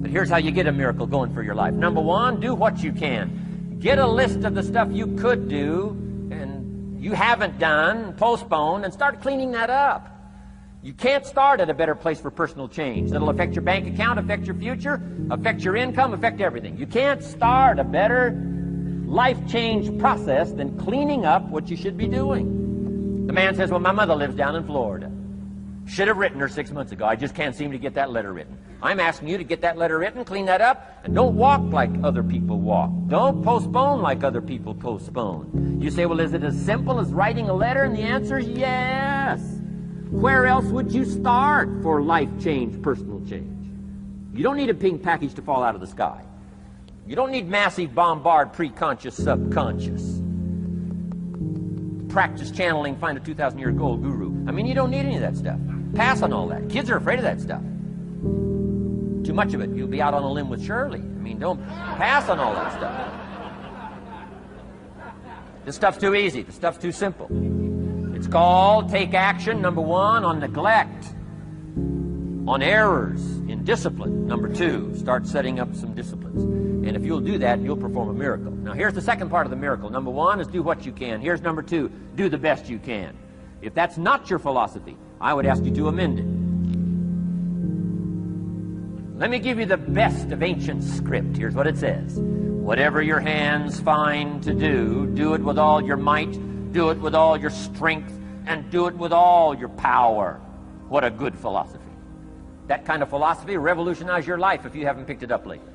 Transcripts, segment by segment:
But here's how you get a miracle going for your life. Number one, do what you can. Get a list of the stuff you could do and you haven't done, postponed, and start cleaning that up. You can't start at a better place for personal change. That'll affect your bank account, affect your future, affect your income, affect everything. You can't start a better life change process than cleaning up what you should be doing. The man says, well, my mother lives down in Florida. Should have written her 6 months ago. I just can't seem to get that letter written. I'm asking you to get that letter written, clean that up, and don't walk like other people walk. Don't postpone like other people postpone. You say, well, is it as simple as writing a letter? And the answer is yes. Where else would you start for life change, personal change? You don't need a pink package to fall out of the sky. You don't need massive bombard, pre-conscious, subconscious. Practice channeling, find a 2,000-year-old guru. I mean, you don't need any of that stuff. Pass on all that. Kids are afraid of that stuff. Too much of it, you'll be out on a limb with Shirley. I mean, don't pass on all that stuff. This stuff's too easy. This stuff's too simple. It's called take action, number one, on neglect, on errors in discipline. Number two, start setting up some disciplines. And if you'll do that, you'll perform a miracle. Now, here's the second part of the miracle. Number one is do what you can. Here's number two, do the best you can. If that's not your philosophy, I would ask you to amend it. Let me give you the best of ancient script. Here's what it says. Whatever your hands find to do, do it with all your might, do it with all your strength, and do it with all your power. What a good philosophy. That kind of philosophy will revolutionize your life if you haven't picked it up lately.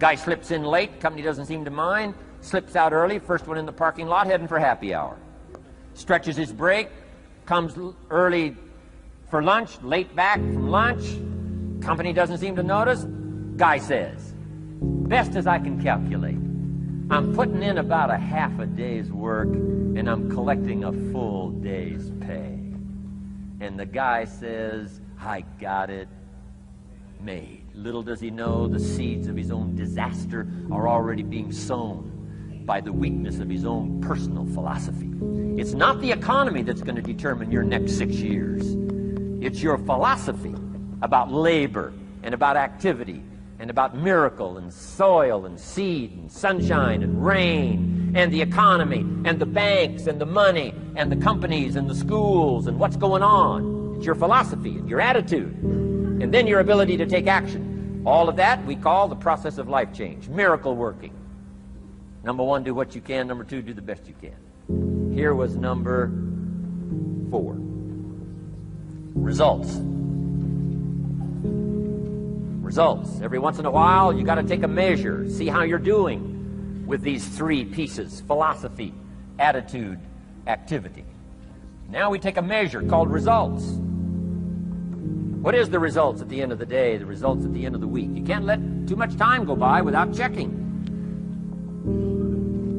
Guy slips in late, company doesn't seem to mind, slips out early, first one in the parking lot, heading for happy hour. Stretches his break, comes early for lunch, late back from lunch, company doesn't seem to notice. Guy says, best as I can calculate, I'm putting in about a half a day's work and I'm collecting a full day's pay. And the guy says, I got it made. Little does he know the seeds of his own disaster are already being sown by the weakness of his own personal philosophy. It's not the economy that's going to determine your next 6 years. It's your philosophy about labor and about activity and about miracle and soil and seed and sunshine and rain and the economy and the banks and the money and the companies and the schools and what's going on. It's your philosophy and your attitude. And then your ability to take action. All of that we call the process of life change, miracle working. Number one, do what you can. Number two, do the best you can. Here was number four. Results. Results. Every once in a while, you got to take a measure, see how you're doing with these three pieces: philosophy, attitude, activity. Now we take a measure called results. What is the results at the end of the day, the results at the end of the week? You can't let too much time go by without checking.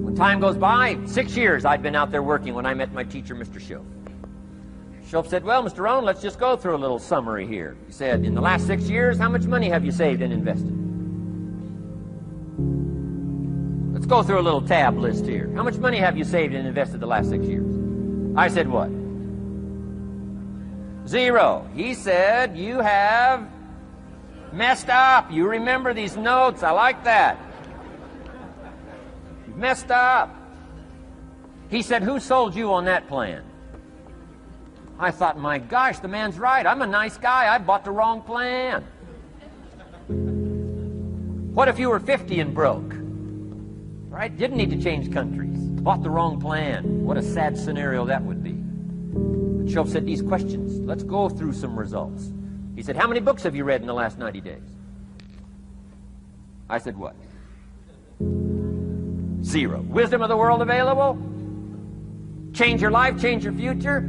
When time goes by, 6 years I'd been out there working when I met my teacher, Mr. Schoaf. Schoaf said, well, Mr. Rohn, let's just go through a little summary here. He said, in the last 6 years, how much money have you saved and invested? Let's go through a little tab list here. How much money have you saved and invested the last 6 years? I said, what? 0. He said, you have messed up. You remember these notes. I like that. You've messed up. He said, who sold you on that plan? I thought, my gosh, the man's right. I'm a nice guy. I bought the wrong plan. What if you were 50 and broke? Right? Didn't need to change countries. Bought the wrong plan. What a sad scenario that would be. Schoaf said these questions. Let's go through some results. He said, how many books have you read in the last 90 days? I said, what? 0. Wisdom of the world available? Change your life, change your future?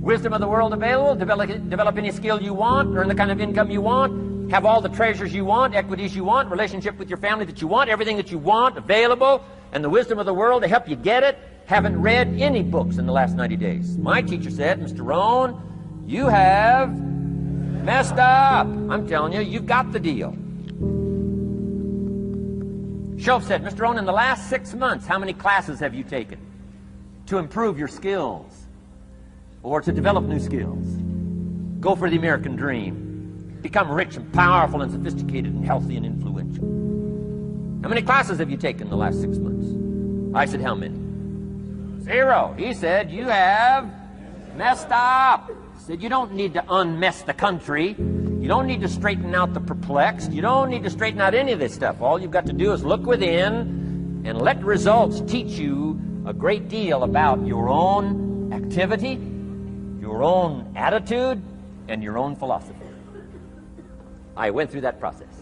Wisdom of the world available? Develop any skill you want, earn the kind of income you want, have all the treasures you want, equities you want, relationship with your family that you want, everything that you want available, and the wisdom of the world to help you get it. Haven't read any books in the last 90 days. My teacher said, Mr. Rohn, you have messed up. I'm telling you, you've got the deal. Schoaf said, Mr. Rohn, in the last 6 months, how many classes have you taken to improve your skills or to develop new skills? Go for the American dream. become rich and powerful and sophisticated and healthy and influential. How many classes have you taken in the last 6 months? I said, how many? 0. He said, you have messed up. He said, you don't need to unmess the country. You don't need to straighten out the perplexed. You don't need to straighten out any of this stuff. All you've got to do is look within and let results teach you a great deal about your own activity, your own attitude, and your own philosophy. I went through that process.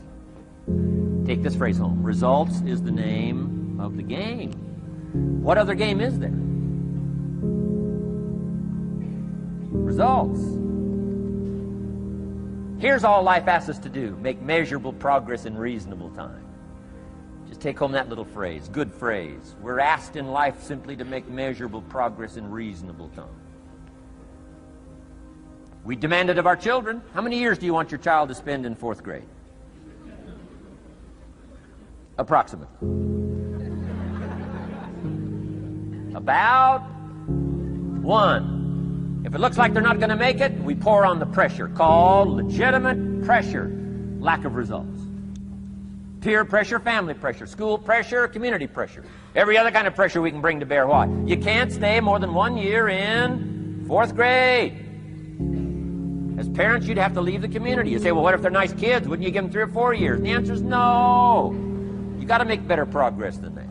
Take this phrase home. Results is the name of the game. What other game is there? Results. Here's all life asks us to do. Make measurable progress in reasonable time. Just take home that little phrase. Good phrase. We're asked in life simply to make measurable progress in reasonable time. We demand it of our children. How many years do you want your child to spend in 4th grade? Approximately. About 1. If it looks like they're not going to make it, we pour on the pressure, called legitimate pressure, lack of results. Peer pressure, family pressure, school pressure, community pressure. Every other kind of pressure we can bring to bear. Why? You can't stay more than 1 year in 4th grade. As parents, you'd have to leave the community. You say, well, what if they're nice kids? Wouldn't you give them 3 or 4 years? And the answer is no. You got to make better progress than that.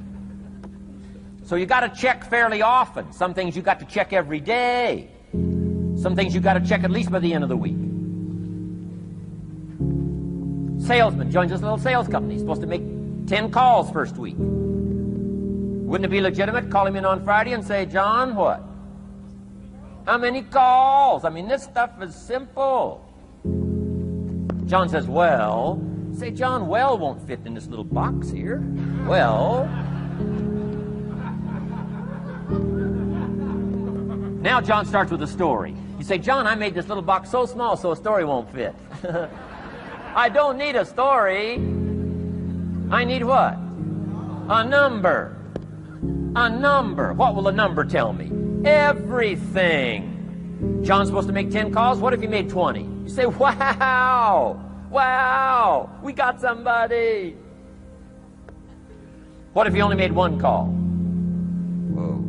So you got to check fairly often. Some things you got to check every day. Some things you got to check at least by the end of the week. Salesman joins this little sales company. He's supposed to make 10 calls first week. Wouldn't it be legitimate? Call him in on Friday and say, John, what? How many calls? I mean, this stuff is simple. John says, well. Say, John, well won't fit in this little box here. Well. Now John starts with a story. You say, John, I made this little box so small so a story won't fit. I don't need a story. I need what? A number. A number. What will a number tell me? Everything. John's supposed to make 10 calls. What if he made 20? You say, wow. Wow. We got somebody. What if he only made 1 call? Whoa.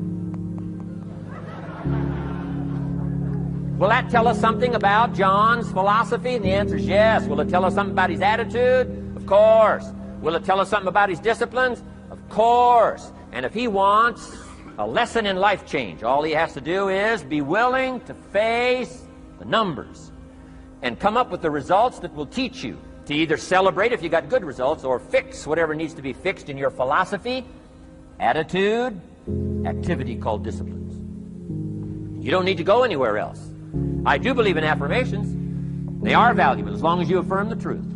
Will that tell us something about John's philosophy? And the answer is yes. Will it tell us something about his attitude? Of course. Will it tell us something about his disciplines? Of course. And if he wants a lesson in life change, all he has to do is be willing to face the numbers and come up with the results that will teach you to either celebrate if you got good results or fix whatever needs to be fixed in your philosophy, attitude, activity called disciplines. You don't need to go anywhere else. I do believe in affirmations. They are valuable as long as you affirm the truth.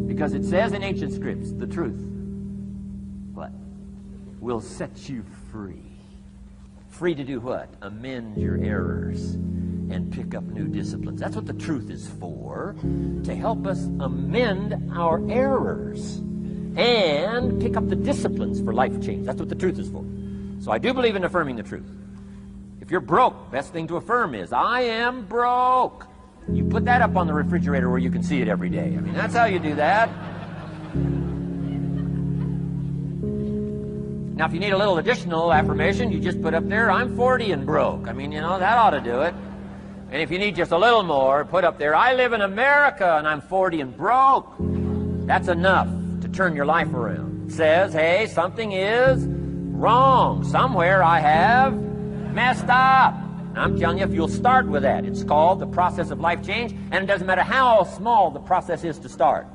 Because it says in ancient scripts, the truth, what? Will set you free. Free to do what? Amend your errors and pick up new disciplines. That's what the truth is for, to help us amend our errors and pick up the disciplines for life change. That's what the truth is for. So I do believe in affirming the truth. If you're broke, best thing to affirm is, I am broke. You put that up on the refrigerator where you can see it every day. I mean, that's how you do that. Now, if you need a little additional affirmation, you just put up there, I'm 40 and broke. I mean, you know, that ought to do it. And if you need just a little more, put up there, I live in America and I'm 40 and broke. That's enough to turn your life around. It says, hey, something is wrong. Somewhere I have messed up. And I'm telling you, if you'll start with that, it's called the process of life change, and it doesn't matter how small the process is to start.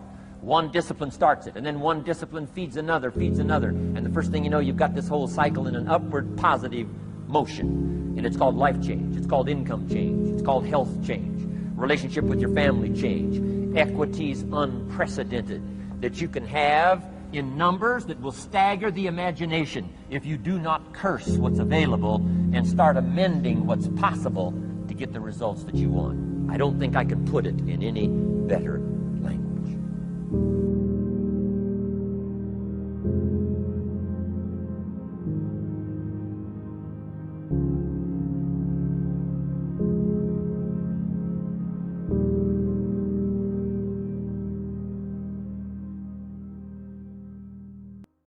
One discipline starts it, and then one discipline feeds another, and the first thing you know, you've got this whole cycle in an upward positive motion. And it's called life change. It's called income change. It's called health change. Relationship with your family change. Equities unprecedented that you can have in numbers that will stagger the imagination if you do not curse what's available and start amending what's possible to get the results that you want. I don't think I can put it in any better language.